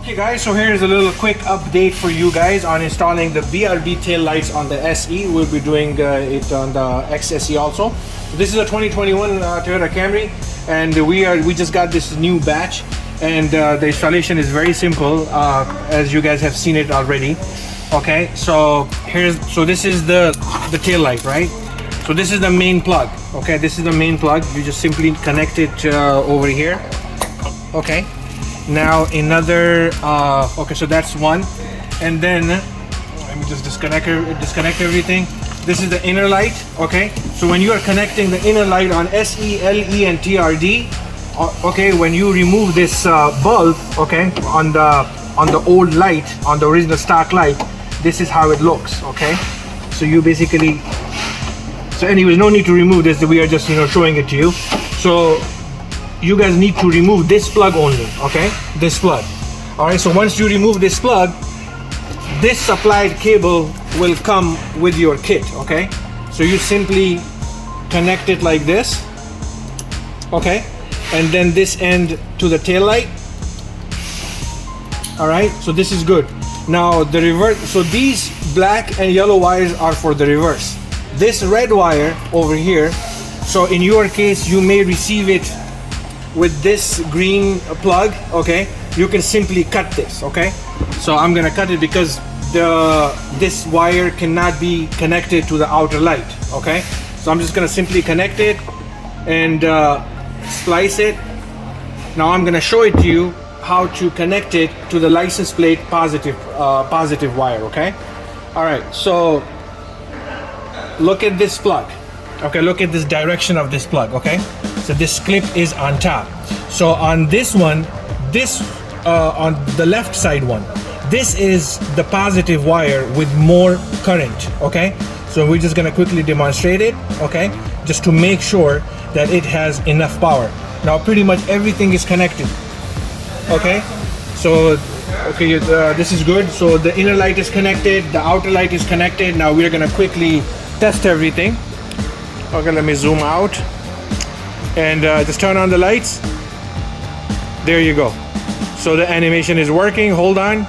Okay guys, so here's a little quick update for you guys on installing the BRB tail lights on the SE. We'll be doing it on the XSE also. This is a 2021 Toyota Camry, and we just got this new batch, and the installation is very simple, as you guys have seen it already. Okay, so this is the tail light, right? So this is the main plug. Okay, this is the main plug. You just simply connect it over here. Okay. Now another okay, so that's one, and then let me just disconnect everything. This is the inner light. Okay, so when you are connecting the inner light on SE, LE, and TRD, okay, when you remove this bulb, okay, on the old light, on the original stock light, this is how it looks. Okay, so you basically, so anyways, no need to remove this. We are just showing it to you. So you guys need to remove this plug only, okay? This plug. All right, so once you remove this plug, this supplied cable will come with your kit, okay? So you simply connect it like this, okay? And then this end to the tail light. All right, so this is good. Now the reverse, so these black and yellow wires are for the reverse. This red wire over here, so in your case, you may receive it with this green plug, okay? You can simply cut this, okay? So I'm gonna cut it because this wire cannot be connected to the outer light, okay? So I'm just gonna simply connect it and splice it. Now I'm gonna show it to you how to connect it to the license plate positive wire, okay? All right, so look at this plug. Okay, look at this direction of this plug, okay? So this clip is on top. So on this one, on the left side one, this is the positive wire with more current, okay? So we're just gonna quickly demonstrate it, okay? Just to make sure that it has enough power. Now pretty much everything is connected, okay? So, okay, this is good. So the inner light is connected, the outer light is connected. Now we're gonna quickly test everything. Okay, let me zoom out and just turn on the lights. There you go. So the animation is working. Hold on.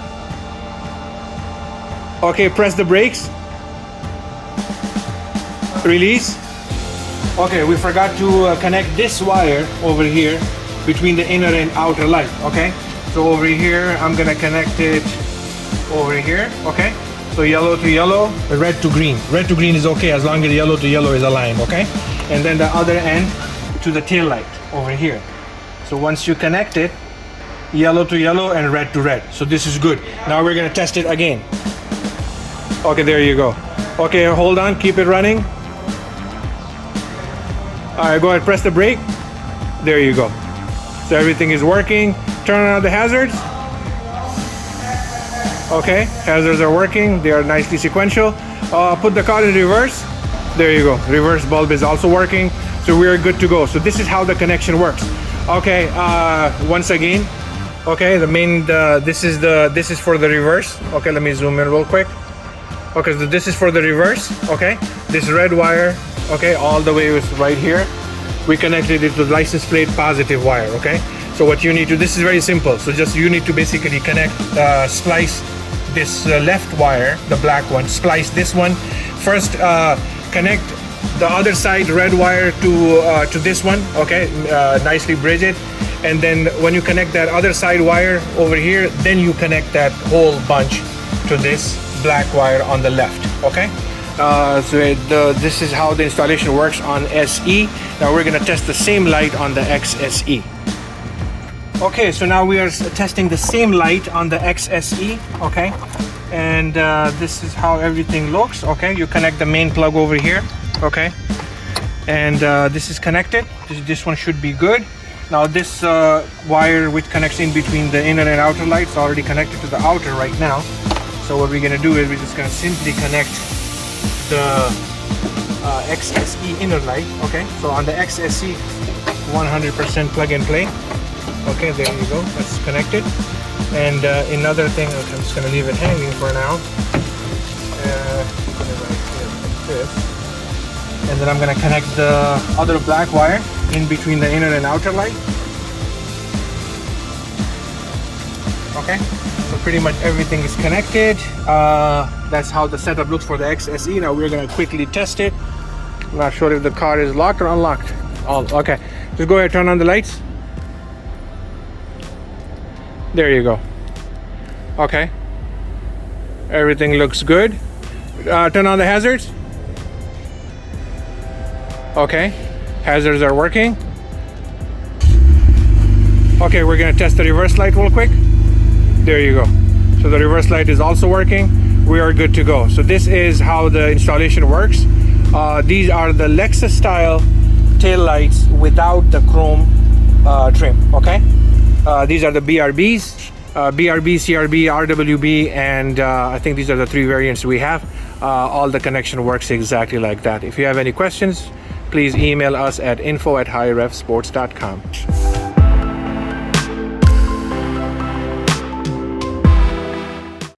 Okay, press the brakes. Release. Okay, we forgot to connect this wire over here between the inner and outer light. Okay, so over here I'm gonna connect it over here. Okay, so yellow to yellow, red to green. Red to green is okay as long as yellow to yellow is aligned, okay? And then the other end to the tail light over here. So once you connect it, yellow to yellow and red to red. So this is good. Now we're gonna test it again. Okay, there you go. Okay, hold on, keep it running. All right, go ahead, press the brake. There you go. So everything is working. Turn on the hazards. Okay, hazards are working. They are nicely sequential. Put the car in reverse. There you go. Reverse bulb is also working. So we are good to go. So this is how the connection works. Okay, once again. Okay, the main, this is for the reverse. Okay, let me zoom in real quick. Okay, so this is for the reverse. Okay, this red wire. Okay, all the way was right here. We connected it to the license plate positive wire. Okay, so what you need to, this is very simple. So just you need to basically connect, splice this left wire, the black one, splice this one. First, connect the other side red wire to this one, okay? Nicely bridge it. And then when you connect that other side wire over here, then you connect that whole bunch to this black wire on the left, okay? This is how the installation works on SE. Now we're gonna test the same light on the XSE. Okay, so now we are testing the same light on the XSE, okay? And this is how everything looks, okay? You connect the main plug over here, okay? And this is connected. This one should be good. Now this wire which connects in between the inner and outer lights is already connected to the outer right now. So what we're gonna do is we're just gonna simply connect the XSE inner light, okay? So on the XSE, 100% plug and play. Okay, there you go, that's connected. And another thing, okay, I'm just gonna leave it hanging for now. Like this. And then I'm gonna connect the other black wire in between the inner and outer light. Okay, so pretty much everything is connected. That's how the setup looks for the XSE. Now we're gonna quickly test it. I'm not sure if the car is locked or unlocked. Oh, okay. Just go ahead, turn on the lights. There you go. Okay. Everything looks good. Turn on the hazards. Okay. Hazards are working. Okay, we're gonna test the reverse light real quick. There you go. So the reverse light is also working. We are good to go. So this is how the installation works. These are the LEXUS style tail lights without the chrome trim. Okay. These are the BRBs, BRB, CRB, RWB, and I think these are the 3 variants we have. All the connection works exactly like that. If you have any questions, please email us at info@HiRevSports.com.